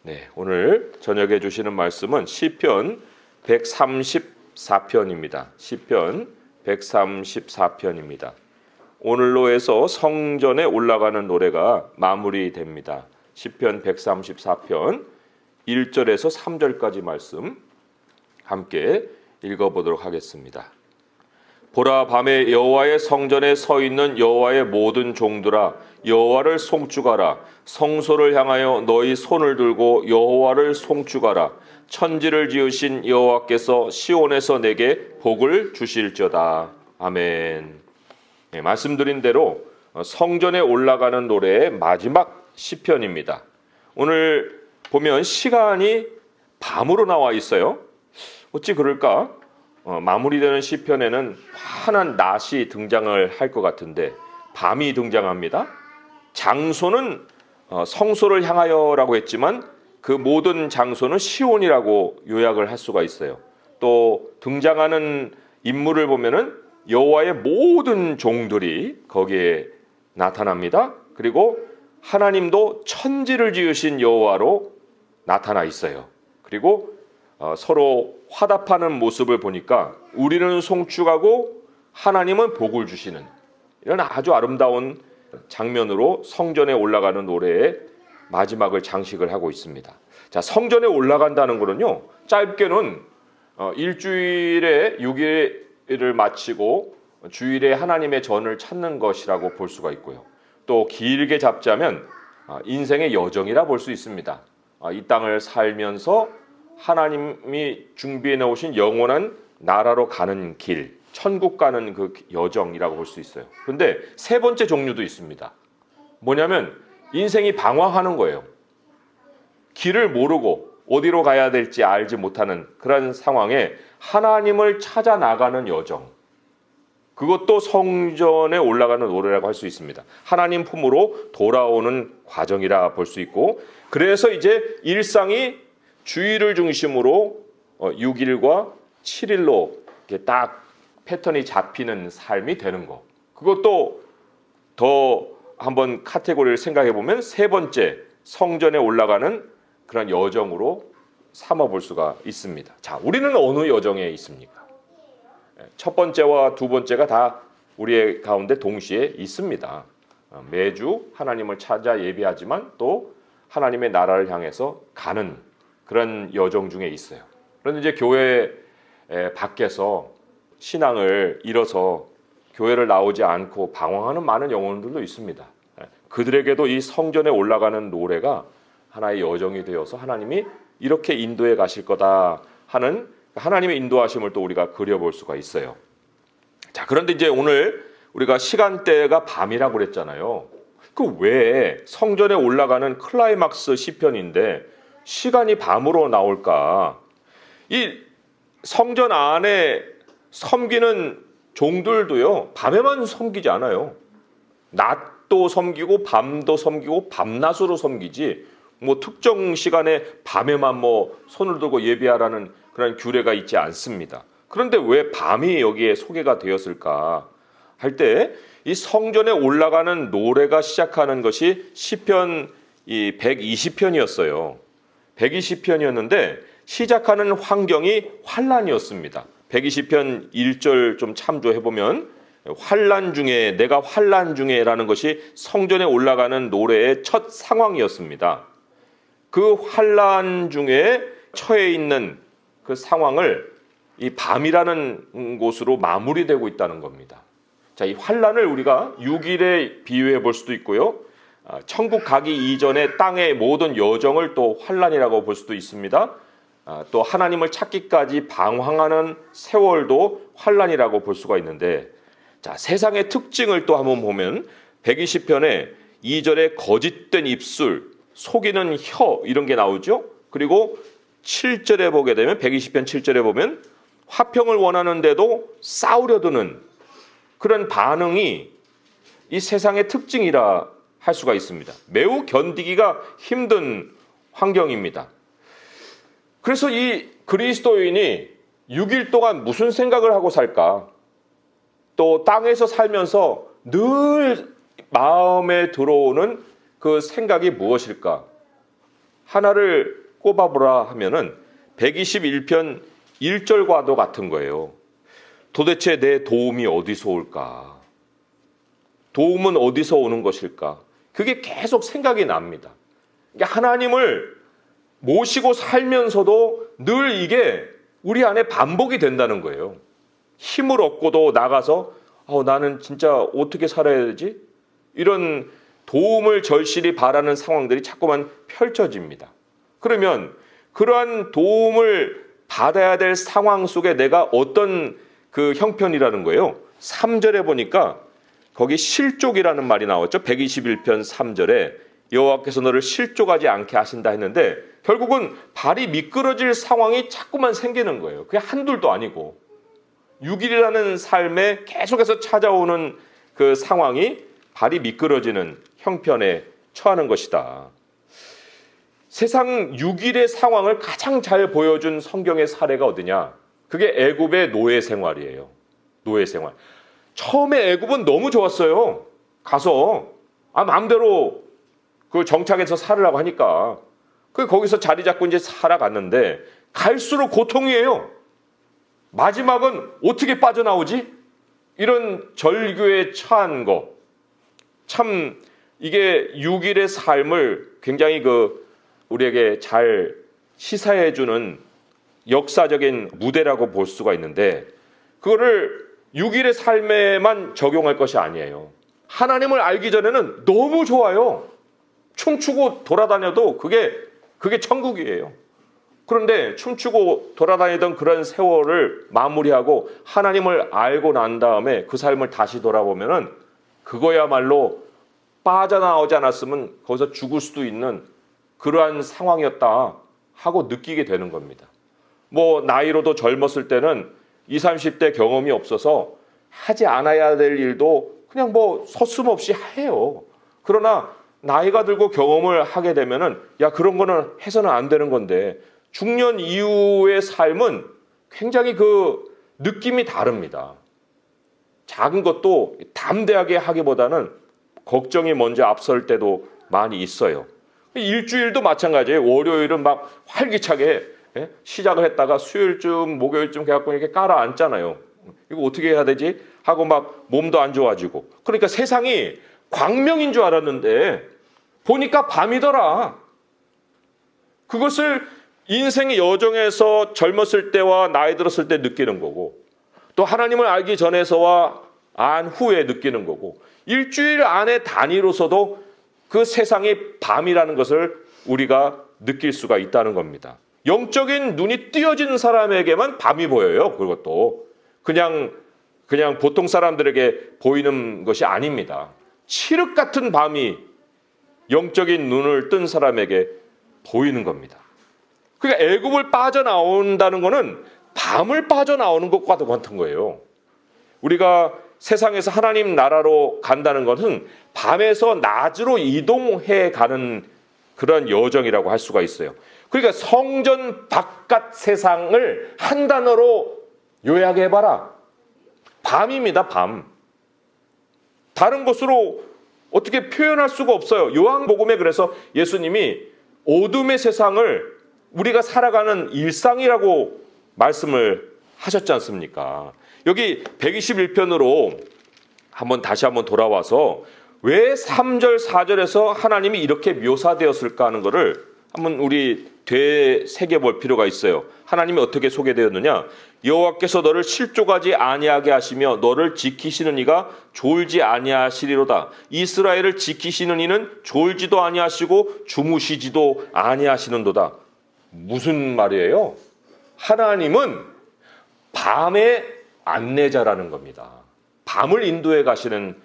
네, 오늘 저녁에 주시는 말씀은 시편 134편입니다. 시편 134편입니다. 오늘로 해서 성전에 올라가는 노래가 마무리됩니다. 시편 134편 1절에서 3절까지 말씀 함께 읽어보도록 하겠습니다. 보라, 밤에 여호와의 성전에 서 있는 여호와의 모든 종들아, 여호와를 송축하라. 성소를 향하여 너희 손을 들고 여호와를 송축하라. 천지를 지으신 여호와께서 시온에서 내게 복을 주실지어다. 아멘. 네, 말씀드린 대로 성전에 올라가는 노래의 마지막 시편입니다. 오늘 보면 시간이 밤으로 나와 있어요. 어찌 그럴까? 마무리되는 시편에는 환한 낮이 등장을 할 것 같은데 밤이 등장합니다. 장소는 성소를 향하여라고 했지만 그 모든 장소는 시온이라고 요약을 할 수가 있어요. 또 등장하는 인물을 보면은 여호와의 모든 종들이 거기에 나타납니다. 그리고 하나님도 천지를 지으신 여호와로 나타나 있어요. 그리고 서로 화답하는 모습을 보니까 우리는 송축하고 하나님은 복을 주시는 이런 아주 아름다운 장면으로 성전에 올라가는 노래의 마지막을 장식을 하고 있습니다. 자, 성전에 올라간다는 거는요, 짧게는 일주일에 6일을 마치고 주일에 하나님의 전을 찾는 것이라고 볼 수가 있고요. 또 길게 잡자면 인생의 여정이라 볼 수 있습니다. 이 땅을 살면서 하나님이 준비해 놓으신 영원한 나라로 가는 길, 천국 가는 그 여정이라고 볼 수 있어요. 그런데 세 번째 종류도 있습니다. 뭐냐면 인생이 방황하는 거예요. 길을 모르고 어디로 가야 될지 알지 못하는 그런 상황에 하나님을 찾아 나가는 여정. 그것도 성전에 올라가는 노래라고 할 수 있습니다. 하나님 품으로 돌아오는 과정이라 볼 수 있고, 그래서 이제 일상이 주일을 중심으로 6일과 7일로 이렇게 딱 패턴이 잡히는 삶이 되는 거. 그것도 더 한번 카테고리를 생각해 보면 세 번째 성전에 올라가는 그런 여정으로 삼아 볼 수가 있습니다. 자, 우리는 어느 여정에 있습니까? 첫 번째와 두 번째가 다 우리의 가운데 동시에 있습니다. 매주 하나님을 찾아 예배하지만 또 하나님의 나라를 향해서 가는 그런 여정 중에 있어요. 그런데 이제 교회 밖에서 신앙을 잃어서 교회를 나오지 않고 방황하는 많은 영혼들도 있습니다. 그들에게도 이 성전에 올라가는 노래가 하나의 여정이 되어서 하나님이 이렇게 인도해 가실 거다 하는 하나님의 인도하심을 또 우리가 그려볼 수가 있어요. 자, 그런데 이제 오늘 우리가 시간대가 밤이라고 그랬잖아요. 그 왜 성전에 올라가는 클라이막스 시편인데 시간이 밤으로 나올까? 이 성전 안에 섬기는 종들도요, 밤에만 섬기지 않아요. 낮도 섬기고 밤도 섬기고 밤낮으로 섬기지 뭐 특정 시간에 밤에만 뭐 손을 들고 예배하라는 그런 규례가 있지 않습니다. 그런데 왜 밤이 여기에 소개가 되었을까 할 때 이 성전에 올라가는 노래가 시작하는 것이 시편 120편이었어요. 120편이었는데 시작하는 환경이 환란이었습니다. 120편 1절 좀 참조해보면 환란 중에, 내가 환란 중에라는 것이 성전에 올라가는 노래의 첫 상황이었습니다. 그 환란 중에 처해 있는 그 상황을 이 밤이라는 곳으로 마무리되고 있다는 겁니다. 자, 이 환란을 우리가 6일에 비유해 볼 수도 있고요. 천국 가기 이전에 땅의 모든 여정을 또 환란이라고 볼 수도 있습니다. 또 하나님을 찾기까지 방황하는 세월도 환란이라고 볼 수가 있는데, 자, 세상의 특징을 또 한번 보면 120편에 2절에 거짓된 입술, 속이는 혀 이런 게 나오죠. 그리고 7절에 보게 되면 120편 7절에 보면 화평을 원하는데도 싸우려 드는 그런 반응이 이 세상의 특징이라 할 수가 있습니다. 매우 견디기가 힘든 환경입니다. 그래서 이 그리스도인이 6일 동안 무슨 생각을 하고 살까? 또 땅에서 살면서 늘 마음에 들어오는 그 생각이 무엇일까? 하나를 꼽아보라 하면은 121편 1절과도 같은 거예요. 도대체 내 도움이 어디서 올까? 도움은 어디서 오는 것일까? 그게 계속 생각이 납니다. 그러니까 하나님을 모시고 살면서도 늘 이게 우리 안에 반복이 된다는 거예요. 힘을 얻고도 나가서 나는 진짜 어떻게 살아야 되지? 이런 도움을 절실히 바라는 상황들이 자꾸만 펼쳐집니다. 그러면 그러한 도움을 받아야 될 상황 속에 내가 어떤 그 형편이라는 거예요. 3절에 보니까 거기 실족이라는 말이 나왔죠. 121편 3절에 여호와께서 너를 실족하지 않게 하신다 했는데 결국은 발이 미끄러질 상황이 자꾸만 생기는 거예요. 그게 한둘도 아니고 6일이라는 삶에 계속해서 찾아오는 그 상황이 발이 미끄러지는 형편에 처하는 것이다. 세상 6일의 상황을 가장 잘 보여준 성경의 사례가 어디냐? 그게 애굽의 노예 생활이에요. 노예 생활. 처음에 애굽은 너무 좋았어요. 가서 마음대로 그 정착해서 살으라고 하니까 거기서 자리 잡고 이제 살아갔는데 갈수록 고통이에요. 마지막은 어떻게 빠져나오지? 이런 절규에 처한 거. 참 이게 6일의 삶을 굉장히 우리에게 잘 시사해주는 역사적인 무대라고 볼 수가 있는데 그거를 6일의 삶에만 적용할 것이 아니에요. 하나님을 알기 전에는 너무 좋아요. 춤추고 돌아다녀도 그게 천국이에요. 그런데 춤추고 돌아다니던 그런 세월을 마무리하고 하나님을 알고 난 다음에 그 삶을 다시 돌아보면은 그거야말로 빠져나오지 않았으면 거기서 죽을 수도 있는 그러한 상황이었다 하고 느끼게 되는 겁니다. 나이로도 젊었을 때는 20, 30대 경험이 없어서 하지 않아야 될 일도 그냥 서슴없이 해요. 그러나 나이가 들고 경험을 하게 되면은 그런 거는 해서는 안 되는 건데 중년 이후의 삶은 굉장히 느낌이 다릅니다. 작은 것도 담대하게 하기보다는 걱정이 먼저 앞설 때도 많이 있어요. 일주일도 마찬가지예요. 월요일은 막 활기차게 시작을 했다가 수요일쯤 목요일쯤 해갖고 이렇게 깔아앉잖아요. 이거 어떻게 해야 되지? 하고 막 몸도 안 좋아지고. 그러니까 세상이 광명인 줄 알았는데 보니까 밤이더라. 그것을 인생의 여정에서 젊었을 때와 나이 들었을 때 느끼는 거고 또 하나님을 알기 전에서와 안 후에 느끼는 거고 일주일 안에 단위로서도 그 세상이 밤이라는 것을 우리가 느낄 수가 있다는 겁니다. 영적인 눈이 띄어진 사람에게만 밤이 보여요. 그것도 그냥 보통 사람들에게 보이는 것이 아닙니다. 칠흑 같은 밤이 영적인 눈을 뜬 사람에게 보이는 겁니다. 그러니까 애굽을 빠져나온다는 것은 밤을 빠져나오는 것과도 같은 거예요. 우리가 세상에서 하나님 나라로 간다는 것은 밤에서 낮으로 이동해 가는 그런 여정이라고 할 수가 있어요. 그러니까 성전 바깥 세상을 한 단어로 요약해봐라. 밤입니다. 밤. 다른 것으로 어떻게 표현할 수가 없어요. 요한복음에 그래서 예수님이 어둠의 세상을 우리가 살아가는 일상이라고 말씀을 하셨지 않습니까? 여기 121편으로 다시 한번 돌아와서 왜 3절, 4절에서 하나님이 이렇게 묘사되었을까 하는 것을 한번 우리 되새겨볼 필요가 있어요. 하나님이 어떻게 소개되었느냐? 여호와께서 너를 실족하지 아니하게 하시며 너를 지키시는 이가 졸지 아니하시리로다. 이스라엘을 지키시는 이는 졸지도 아니하시고 주무시지도 아니하시는도다. 무슨 말이에요? 하나님은 밤의 안내자라는 겁니다. 밤을 인도해 가시는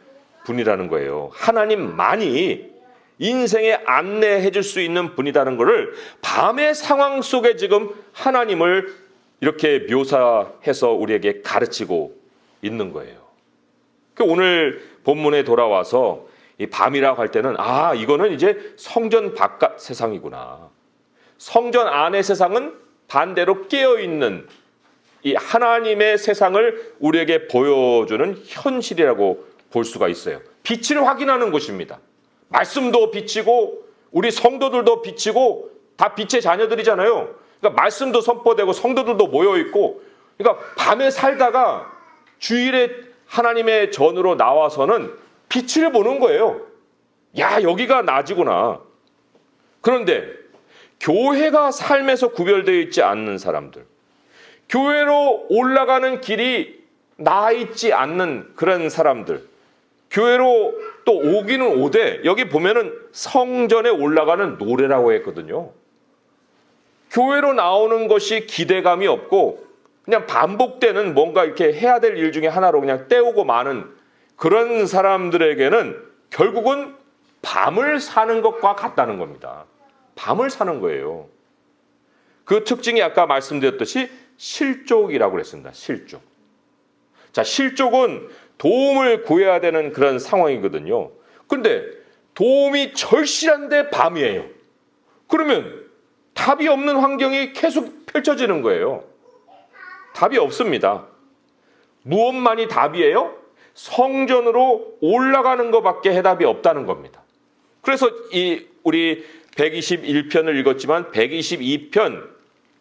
분이라는 거예요. 하나님만이 인생에 안내해 줄 수 있는 분이라는 것을 밤의 상황 속에 지금 하나님을 이렇게 묘사해서 우리에게 가르치고 있는 거예요. 오늘 본문에 돌아와서 이 밤이라고 할 때는 이거는 이제 성전 바깥 세상이구나. 성전 안의 세상은 반대로 깨어있는 이 하나님의 세상을 우리에게 보여주는 현실이라고 볼 수가 있어요. 빛을 확인하는 곳입니다. 말씀도 비치고 우리 성도들도 비치고 다 빛의 자녀들이잖아요. 그러니까 말씀도 선포되고 성도들도 모여 있고, 그러니까 밤에 살다가 주일에 하나님의 전으로 나와서는 빛을 보는 거예요. 야, 여기가 낮이구나. 그런데 교회가 삶에서 구별되어 있지 않는 사람들, 교회로 올라가는 길이 나 있지 않는 그런 사람들, 교회로 또 오기는 오되 여기 보면은 성전에 올라가는 노래라고 했거든요. 교회로 나오는 것이 기대감이 없고 그냥 반복되는 뭔가 이렇게 해야 될 일 중에 하나로 그냥 때우고 마는 그런 사람들에게는 결국은 밤을 사는 것과 같다는 겁니다. 밤을 사는 거예요. 그 특징이 아까 말씀드렸듯이 실족이라고 그랬습니다. 실족. 자, 실족은 도움을 구해야 되는 그런 상황이거든요. 근데 도움이 절실한데 밤이에요. 그러면 답이 없는 환경이 계속 펼쳐지는 거예요. 답이 없습니다. 무엇만이 답이에요? 성전으로 올라가는 것밖에 해답이 없다는 겁니다. 그래서 우리 121편을 읽었지만 122편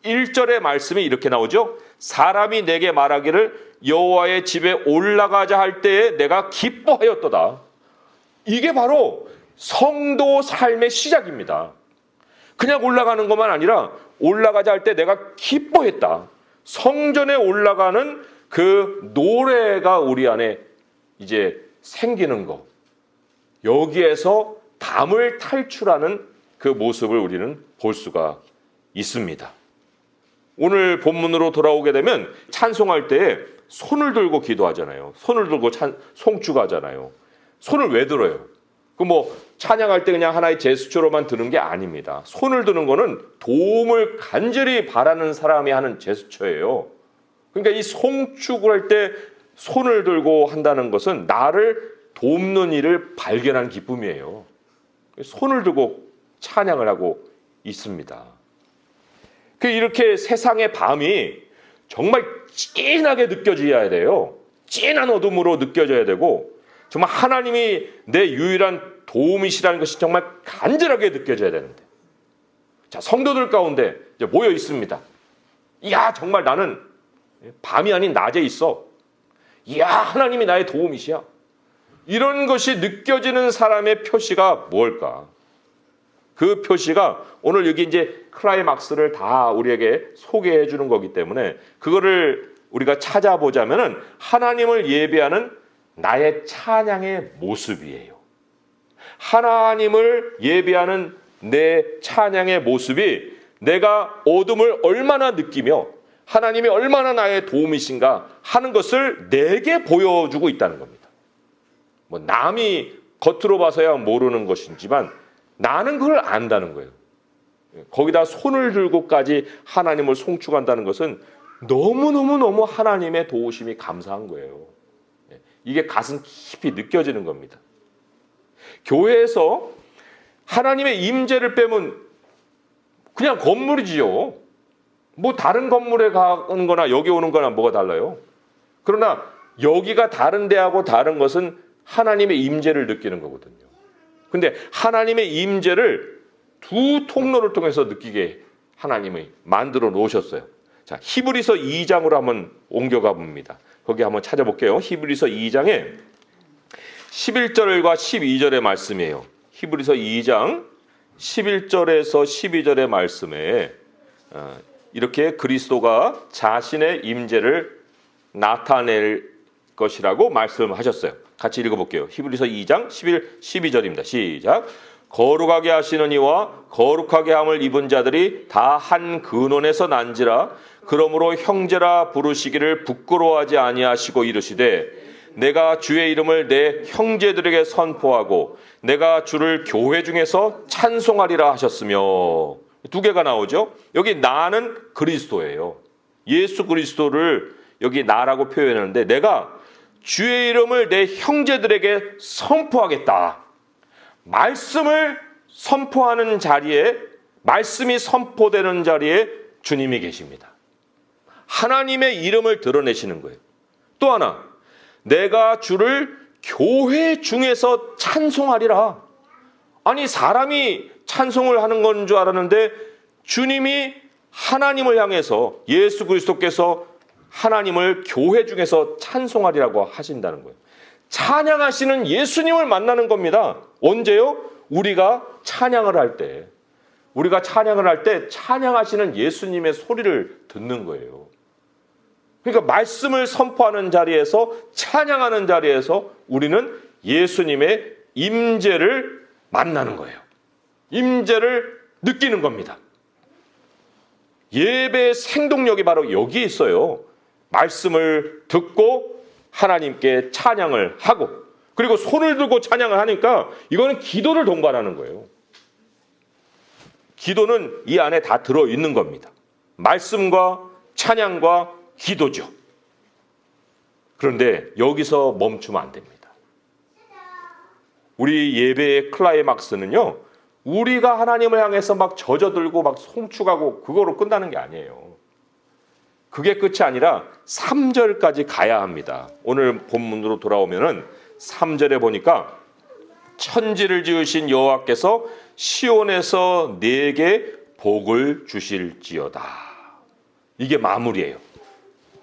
1절의 말씀이 이렇게 나오죠. 사람이 내게 말하기를 여호와의 집에 올라가자 할 때에 내가 기뻐하였도다. 이게 바로 성도 삶의 시작입니다. 그냥 올라가는 것만 아니라 올라가자 할 때 내가 기뻐했다. 성전에 올라가는 그 노래가 우리 안에 이제 생기는 거. 여기에서 담을 탈출하는 그 모습을 우리는 볼 수가 있습니다. 오늘 본문으로 돌아오게 되면 찬송할 때 손을 들고 기도하잖아요. 손을 들고 송축하잖아요. 손을 왜 들어요? 찬양할 때 그냥 하나의 제스처로만 드는 게 아닙니다. 손을 드는 거는 도움을 간절히 바라는 사람이 하는 제스처예요. 그러니까 이 송축을 할 때 손을 들고 한다는 것은 나를 돕는 일을 발견한 기쁨이에요. 손을 들고 찬양을 하고 있습니다. 이렇게 세상의 밤이 정말 진하게 느껴져야 돼요. 진한 어둠으로 느껴져야 되고 정말 하나님이 내 유일한 도움이시라는 것이 정말 간절하게 느껴져야 되는데, 자, 성도들 가운데 이제 모여 있습니다. 이야, 정말 나는 밤이 아닌 낮에 있어. 이야, 하나님이 나의 도움이시야. 이런 것이 느껴지는 사람의 표시가 뭘까? 그 표시가 오늘 여기 이제 클라이막스를 다 우리에게 소개해 주는 거기 때문에 그거를 우리가 찾아보자면은 하나님을 예배하는 나의 찬양의 모습이에요. 하나님을 예배하는 내 찬양의 모습이 내가 어둠을 얼마나 느끼며 하나님이 얼마나 나의 도움이신가 하는 것을 내게 보여주고 있다는 겁니다. 남이 겉으로 봐서야 모르는 것이지만 나는 그걸 안다는 거예요. 거기다 손을 들고까지 하나님을 송축한다는 것은 너무너무 하나님의 도우심이 감사한 거예요. 이게 가슴 깊이 느껴지는 겁니다. 교회에서 하나님의 임재를 빼면 그냥 건물이지요. 다른 건물에 가는 거나 여기 오는 거나 뭐가 달라요? 그러나 여기가 다른 데하고 다른 것은 하나님의 임재를 느끼는 거거든요. 근데 하나님의 임재를 두 통로를 통해서 느끼게 하나님이 만들어 놓으셨어요. 자, 히브리서 2장으로 한번 옮겨가 봅니다. 거기 한번 찾아볼게요. 히브리서 2장에 11절과 12절의 말씀이에요. 히브리서 2장 11절에서 12절의 말씀에 이렇게 그리스도가 자신의 임재를 나타낼 것이라고 말씀하셨어요. 같이 읽어볼게요. 히브리서 2장 11, 12절입니다. 시작. 거룩하게 하시는 이와 거룩하게 함을 입은 자들이 다 한 근원에서 난지라. 그러므로 형제라 부르시기를 부끄러워하지 아니하시고 이르시되 내가 주의 이름을 내 형제들에게 선포하고 내가 주를 교회 중에서 찬송하리라 하셨으며. 두 개가 나오죠. 여기 나는 그리스도예요. 예수 그리스도를 여기 나라고 표현하는데 내가 주의 이름을 내 형제들에게 선포하겠다. 말씀을 선포하는 자리에, 말씀이 선포되는 자리에 주님이 계십니다. 하나님의 이름을 드러내시는 거예요. 또 하나, 내가 주를 교회 중에서 찬송하리라. 아니, 사람이 찬송을 하는 건 줄 알았는데 주님이 하나님을 향해서 예수 그리스도께서 하나님을 교회 중에서 찬송하리라고 하신다는 거예요. 찬양하시는 예수님을 만나는 겁니다. 언제요? 우리가 찬양을 할 때. 우리가 찬양을 할 때 찬양하시는 예수님의 소리를 듣는 거예요. 그러니까 말씀을 선포하는 자리에서, 찬양하는 자리에서 우리는 예수님의 임재를 만나는 거예요. 임재를 느끼는 겁니다. 예배의 생동력이 바로 여기 있어요. 말씀을 듣고 하나님께 찬양을 하고, 그리고 손을 들고 찬양을 하니까 이거는 기도를 동반하는 거예요. 기도는 이 안에 다 들어있는 겁니다. 말씀과 찬양과 기도죠. 그런데 여기서 멈추면 안 됩니다. 우리 예배의 클라이막스는요, 우리가 하나님을 향해서 막 젖어들고 막 송축하고 그거로 끝나는 게 아니에요. 그게 끝이 아니라 3절까지 가야 합니다. 오늘 본문으로 돌아오면은 3절에 보니까 천지를 지으신 여호와께서 시온에서 내게 복을 주실지어다. 이게 마무리예요.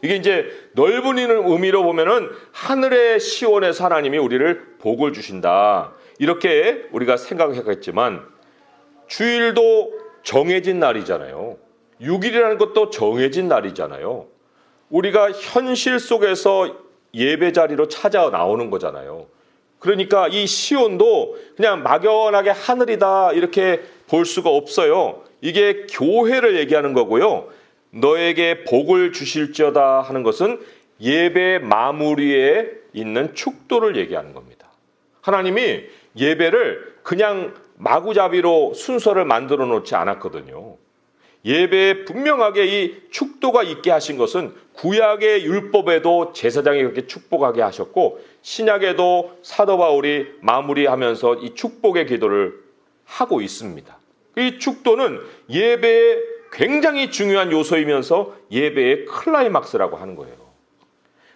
이게 이제 넓은 의미로 보면은 하늘의 시온에서 하나님이 우리를 복을 주신다. 이렇게 우리가 생각했겠지만 주일도 정해진 날이잖아요. 6일이라는 것도 정해진 날이잖아요. 우리가 현실 속에서 예배 자리로 찾아 나오는 거잖아요. 그러니까 이 시온도 그냥 막연하게 하늘이다 이렇게 볼 수가 없어요. 이게 교회를 얘기하는 거고요. 너에게 복을 주실지어다 하는 것은 예배 마무리에 있는 축도를 얘기하는 겁니다. 하나님이 예배를 그냥 마구잡이로 순서를 만들어 놓지 않았거든요. 예배에 분명하게 이 축도가 있게 하신 것은 구약의 율법에도 제사장이 그렇게 축복하게 하셨고, 신약에도 사도 바울이 마무리하면서 이 축복의 기도를 하고 있습니다. 이 축도는 예배의 굉장히 중요한 요소이면서 예배의 클라이막스라고 하는 거예요.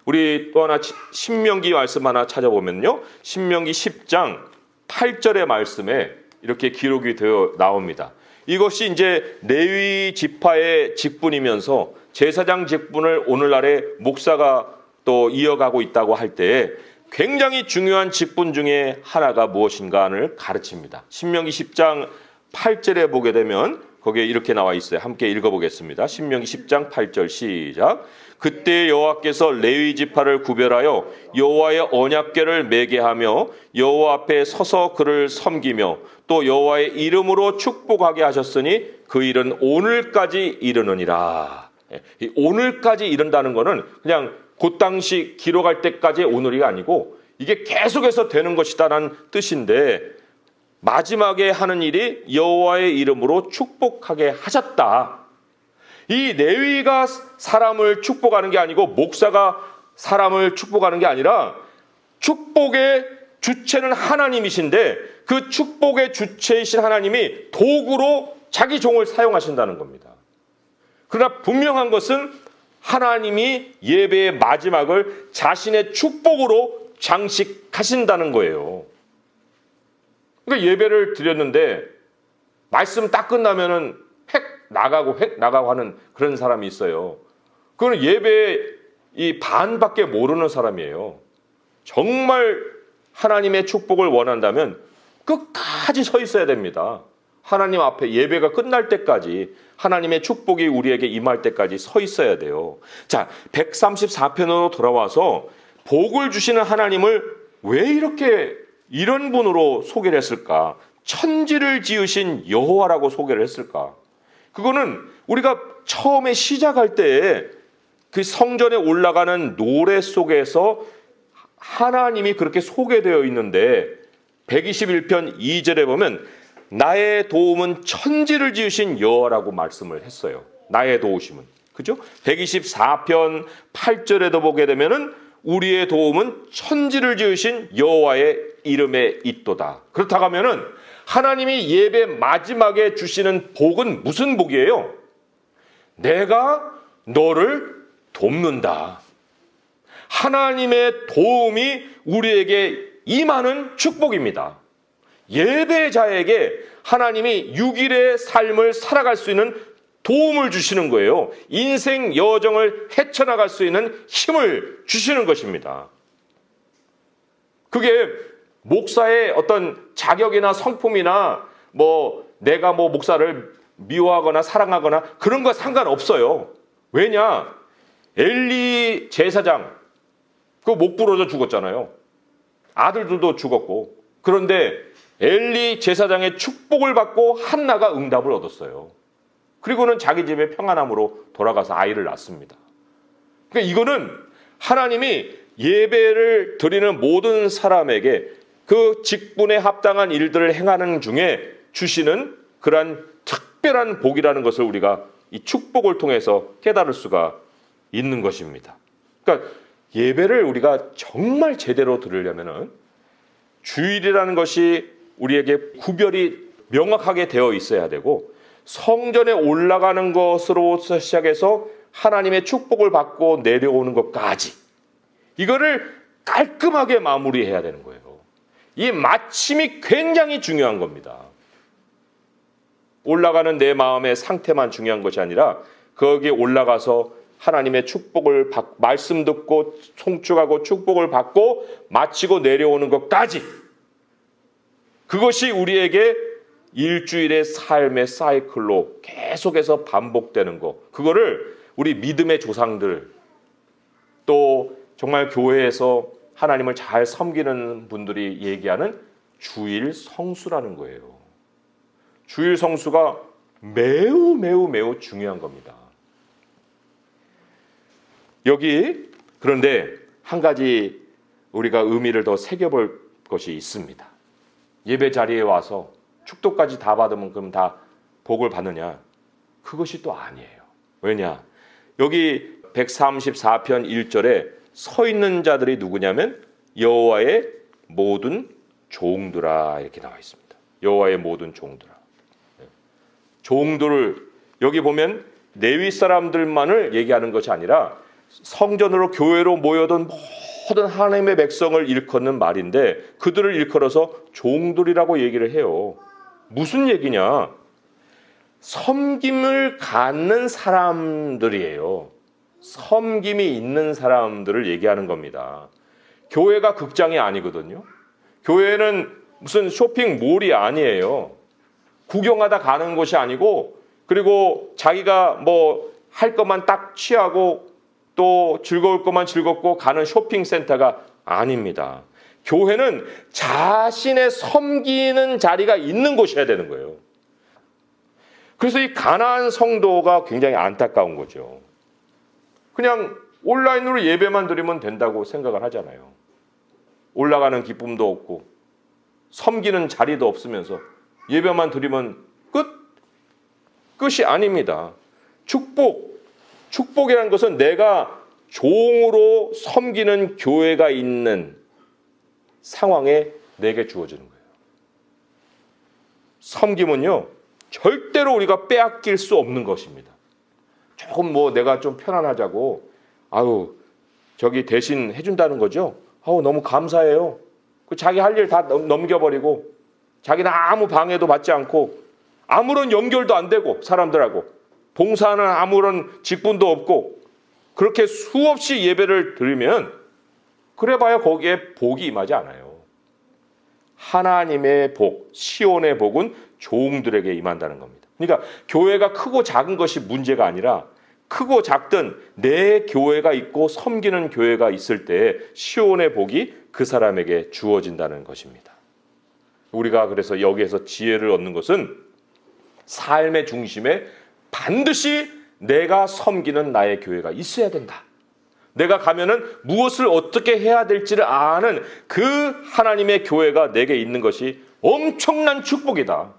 우리 또 하나 신명기 말씀 하나 찾아보면요, 신명기 10장 8절의 말씀에 이렇게 기록이 되어 나옵니다. 이것이 이제 레위 지파의 직분이면서 제사장 직분을 오늘날의 목사가 또 이어가고 있다고 할 때 굉장히 중요한 직분 중에 하나가 무엇인가를 가르칩니다. 신명기 10장 8절에 보게 되면 거기에 이렇게 나와 있어요. 함께 읽어보겠습니다. 신명기 10장 8절 시작. 그때 여호와께서 레위 지파를 구별하여 여호와의 언약궤를 매게 하며 여호와 앞에 서서 그를 섬기며 또 여호와의 이름으로 축복하게 하셨으니 그 일은 오늘까지 이르느니라. 오늘까지 이른다는 거는 그냥 그 당시 기록할 때까지의 오늘이 아니고 이게 계속해서 되는 것이다라는 뜻인데, 마지막에 하는 일이 여호와의 이름으로 축복하게 하셨다. 이 레위가 사람을 축복하는 게 아니고 목사가 사람을 축복하는 게 아니라 축복의 주체는 하나님이신데 그 축복의 주체이신 하나님이 도구로 자기 종을 사용하신다는 겁니다. 그러나 분명한 것은 하나님이 예배의 마지막을 자신의 축복으로 장식하신다는 거예요. 그러니까 예배를 드렸는데 말씀 딱 끝나면은 획 나가고 하는 그런 사람이 있어요. 그건 예배의 이 반밖에 모르는 사람이에요. 정말 하나님의 축복을 원한다면 끝까지 서 있어야 됩니다. 하나님 앞에 예배가 끝날 때까지, 하나님의 축복이 우리에게 임할 때까지 서 있어야 돼요. 자, 134편으로 돌아와서 복을 주시는 하나님을 왜 이런 분으로 소개를 했을까? 천지를 지으신 여호와라고 소개를 했을까? 그거는 우리가 처음에 시작할 때 그 성전에 올라가는 노래 속에서 하나님이 그렇게 소개되어 있는데 121편 2절에 보면 나의 도움은 천지를 지으신 여호와라고 말씀을 했어요. 나의 도우심은. 그죠? 124편 8절에도 보게 되면은 우리의 도움은 천지를 지으신 여호와의 이름에 있도다. 그렇다고 하면은 하나님이 예배 마지막에 주시는 복은 무슨 복이에요? 내가 너를 돕는다. 하나님의 도움이 우리에게 임하는 축복입니다. 예배자에게 하나님이 6일의 삶을 살아갈 수 있는 도움을 주시는 거예요. 인생 여정을 헤쳐나갈 수 있는 힘을 주시는 것입니다. 그게 목사의 어떤 자격이나 성품이나 내가 목사를 미워하거나 사랑하거나 그런 거 상관없어요. 왜냐? 엘리 제사장 그 목 부러져 죽었잖아요. 아들들도 죽었고. 그런데 엘리 제사장의 축복을 받고 한나가 응답을 얻었어요. 그리고는 자기 집에 평안함으로 돌아가서 아이를 낳습니다. 그러니까 이거는 하나님이 예배를 드리는 모든 사람에게 그 직분에 합당한 일들을 행하는 중에 주시는 그러한 특별한 복이라는 것을 우리가 이 축복을 통해서 깨달을 수가 있는 것입니다. 그러니까 예배를 우리가 정말 제대로 드리려면은 주일이라는 것이 우리에게 구별이 명확하게 되어 있어야 되고, 성전에 올라가는 것으로부터 시작해서 하나님의 축복을 받고 내려오는 것까지 이거를 깔끔하게 마무리해야 되는 거예요. 이 마침이 굉장히 중요한 겁니다. 올라가는 내 마음의 상태만 중요한 것이 아니라 거기에 올라가서 하나님의 축복을 말씀 듣고 송축하고 축복을 받고 마치고 내려오는 것까지, 그것이 우리에게 일주일의 삶의 사이클로 계속해서 반복되는 거, 그거를 우리 믿음의 조상들, 또 정말 교회에서 하나님을 잘 섬기는 분들이 얘기하는 주일 성수라는 거예요. 주일 성수가 매우 매우 매우 중요한 겁니다. 여기 그런데 한 가지 우리가 의미를 더 새겨볼 것이 있습니다. 예배 자리에 와서 축도까지 다 받으면 그럼 다 복을 받느냐? 그것이 또 아니에요. 왜냐? 여기 134편 1절에 서 있는 자들이 누구냐면 여호와의 모든 종들아, 이렇게 나와 있습니다. 여호와의 모든 종들아. 종들을 여기 보면 레위 사람들만을 얘기하는 것이 아니라 성전으로 교회로 모여든 모든 하나님의 백성을 일컫는 말인데, 그들을 일컬어서 종들이라고 얘기를 해요. 무슨 얘기냐? 섬김을 갖는 사람들이에요. 섬김이 있는 사람들을 얘기하는 겁니다. 교회가 극장이 아니거든요. 교회는 무슨 쇼핑몰이 아니에요. 구경하다 가는 곳이 아니고, 그리고 자기가 할 것만 딱 취하고 또 즐거울 것만 즐겁고 가는 쇼핑센터가 아닙니다. 교회는 자신의 섬기는 자리가 있는 곳이어야 되는 거예요. 그래서 이 가나안 성도가 굉장히 안타까운 거죠. 그냥 온라인으로 예배만 드리면 된다고 생각을 하잖아요. 올라가는 기쁨도 없고 섬기는 자리도 없으면서 예배만 드리면 끝이 아닙니다. 축복이라는 것은 내가 종으로 섬기는 교회가 있는 상황에 내게 주어지는 거예요. 섬김은요, 절대로 우리가 빼앗길 수 없는 것입니다. 조금 내가 좀 편안하자고, 저기 대신 해준다는 거죠. 너무 감사해요. 자기 할 일 다 넘겨버리고, 자기는 아무 방해도 받지 않고, 아무런 연결도 안 되고, 사람들하고, 봉사하는 아무런 직분도 없고, 그렇게 수없이 예배를 드리면, 그래봐야 거기에 복이 임하지 않아요. 하나님의 복, 시온의 복은 종들에게 임한다는 겁니다. 그러니까 교회가 크고 작은 것이 문제가 아니라, 크고 작든 내 교회가 있고 섬기는 교회가 있을 때 시온의 복이 그 사람에게 주어진다는 것입니다. 우리가 그래서 여기에서 지혜를 얻는 것은 삶의 중심에 반드시 내가 섬기는 나의 교회가 있어야 된다. 내가 가면은 무엇을 어떻게 해야 될지를 아는 그 하나님의 교회가 내게 있는 것이 엄청난 축복이다.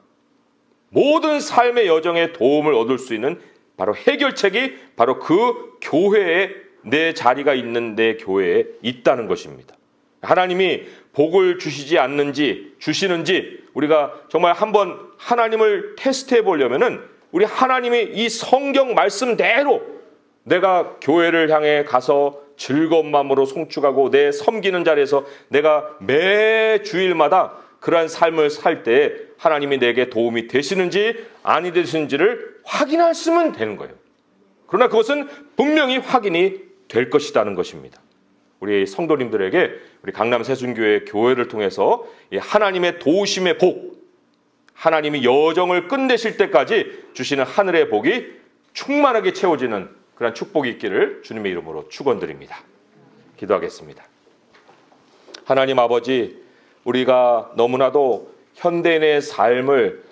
모든 삶의 여정에 도움을 얻을 수 있는 바로 해결책이 바로 그 교회에, 내 자리가 있는 내 교회에 있다는 것입니다. 하나님이 복을 주시지 않는지 주시는지 우리가 정말 한번 하나님을 테스트해 보려면은, 우리 하나님이 이 성경 말씀대로 내가 교회를 향해 가서 즐거운 마음으로 송축하고 내 섬기는 자리에서 내가 매 주일마다 그러한 삶을 살 때 하나님이 내게 도움이 되시는지 아니 되시는지를 확인할 수면 되는 거예요. 그러나 그것은 분명히 확인이 될 것이라는 것입니다. 우리 성도님들에게 우리 강남 새순교회 교회를 통해서 이 하나님의 도우심의 복, 하나님이 여정을 끝내실 때까지 주시는 하늘의 복이 충만하게 채워지는 그런 축복이 있기를 주님의 이름으로 축원드립니다. 기도하겠습니다. 하나님 아버지, 우리가 너무나도 현대인의 삶을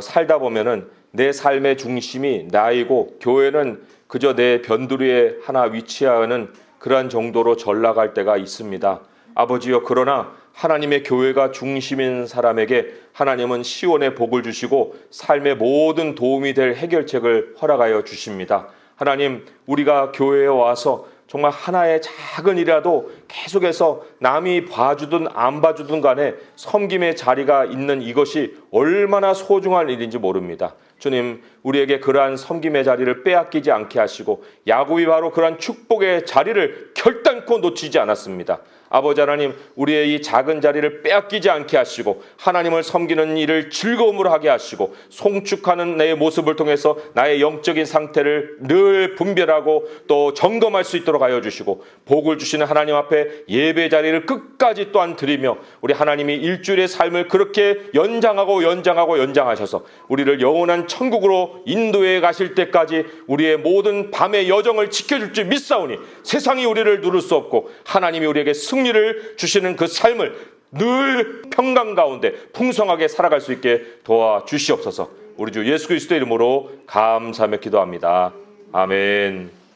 살다 보면은 내 삶의 중심이 나이고 교회는 그저 내 변두리에 하나 위치하는 그러한 정도로 전락할 때가 있습니다. 아버지여, 그러나 하나님의 교회가 중심인 사람에게 하나님은 시온의 복을 주시고 삶의 모든 도움이 될 해결책을 허락하여 주십니다. 하나님, 우리가 교회에 와서 정말 하나의 작은 일이라도 계속해서 남이 봐주든 안 봐주든 간에 섬김의 자리가 있는 이것이 얼마나 소중한 일인지 모릅니다. 주님, 우리에게 그러한 섬김의 자리를 빼앗기지 않게 하시고 야곱이 바로 그러한 축복의 자리를 결단코 놓치지 않았습니다. 아버지 하나님, 우리의 이 작은 자리를 빼앗기지 않게 하시고 하나님을 섬기는 일을 즐거움으로 하게 하시고 송축하는 내 모습을 통해서 나의 영적인 상태를 늘 분별하고 또 점검할 수 있도록 하여 주시고 복을 주시는 하나님 앞에 예배 자리를 끝까지 또한 드리며 우리 하나님이 일주일의 삶을 그렇게 연장하셔서 우리를 영원한 천국으로 인도해 가실 때까지 우리의 모든 밤의 여정을 지켜줄 줄 믿사오니 세상이 우리를 누를 수 없고 하나님이 우리에게 승리를 주시는 그 삶을 늘 평강 가운데 풍성하게 살아갈 수 있게 도와주시옵소서. 우리 주 예수 그리스도의 이름으로 감사하며 기도합니다. 아멘.